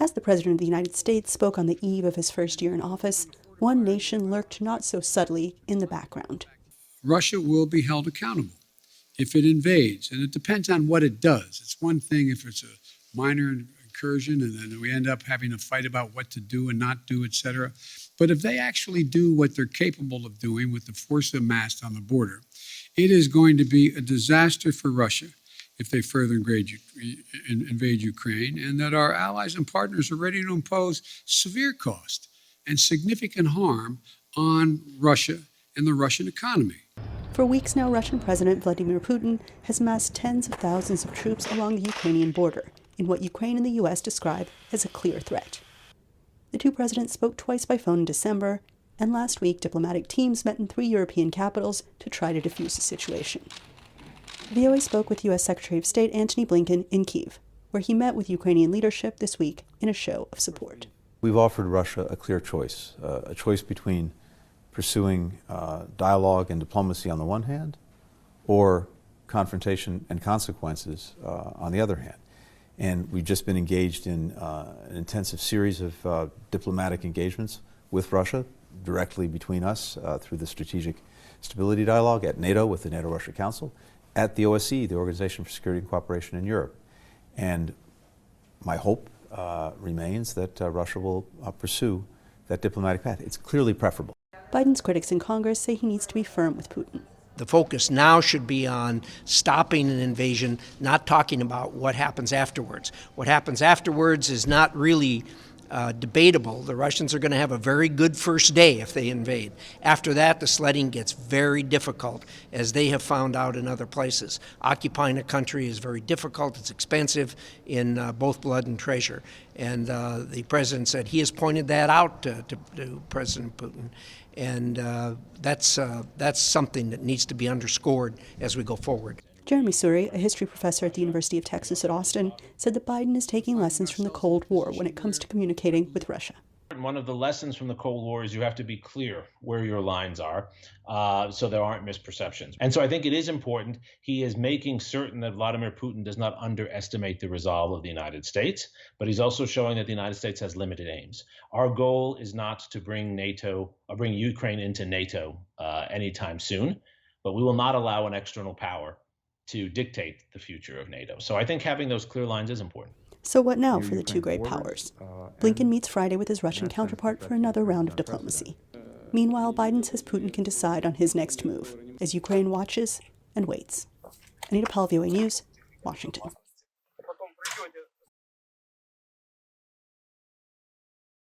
As the President of the United States spoke on the eve of his first year in office, one nation lurked not so subtly in the background. Russia will be held accountable if it invades, and it depends on what it does. It's one thing if it's a minor incursion and then we end up having a fight about what to do and not do, etc. But if they actually do what they're capable of doing with the force amassed on the border, it is going to be a disaster for Russia if they further invade Ukraine, and that our allies and partners are ready to impose severe cost and significant harm on Russia and the Russian economy. For weeks now, Russian President Vladimir Putin has massed tens of thousands of troops along the Ukrainian border in what Ukraine and the U.S. describe as a clear threat. The two presidents spoke twice by phone in December, and last week diplomatic teams met in 3 European capitals to try to defuse the situation. VOA spoke with U.S. Secretary of State Antony Blinken in Kyiv, where he met with Ukrainian leadership this week in a show of support. We've offered Russia a clear choice, a choice between pursuing dialogue and diplomacy on the one hand, or confrontation and consequences on the other hand. And we've just been engaged in an intensive series of diplomatic engagements with Russia, directly between us through the Strategic Stability Dialogue, at NATO with the NATO-Russia Council, at the OSCE, the Organization for Security and Cooperation in Europe. And my hope remains that Russia will pursue that diplomatic path. It's clearly preferable. Biden's critics in Congress say he needs to be firm with Putin. The focus now should be on stopping an invasion, not talking about what happens afterwards. What happens afterwards is not really debatable. The Russians are going to have a very good first day if they invade. After that, the sledding gets very difficult, as they have found out in other places. Occupying a country is very difficult. It's expensive in both blood and treasure. And the president said he has pointed that out to President Putin. And that's something that needs to be underscored as we go forward. Jeremi, Suri, a history professor at the University of Texas at Austin, said that Biden is taking lessons from the Cold War when it comes to communicating with Russia. One of the lessons from the Cold War is you have to be clear where your lines are, so there aren't misperceptions. And so I think it is important. He is making certain that Vladimir Putin does not underestimate the resolve of the United States, but he's also showing that the United States has limited aims. Our goal is not to bring Ukraine into NATO anytime soon, but we will not allow an external power to dictate the future of NATO. So I think having those clear lines is important. So what now for the two great powers? Blinken meets Friday with his Russian counterpart for another round of diplomacy. Meanwhile, Biden says Putin can decide on his next move as Ukraine watches and waits. Anita Powell, VOA News, Washington.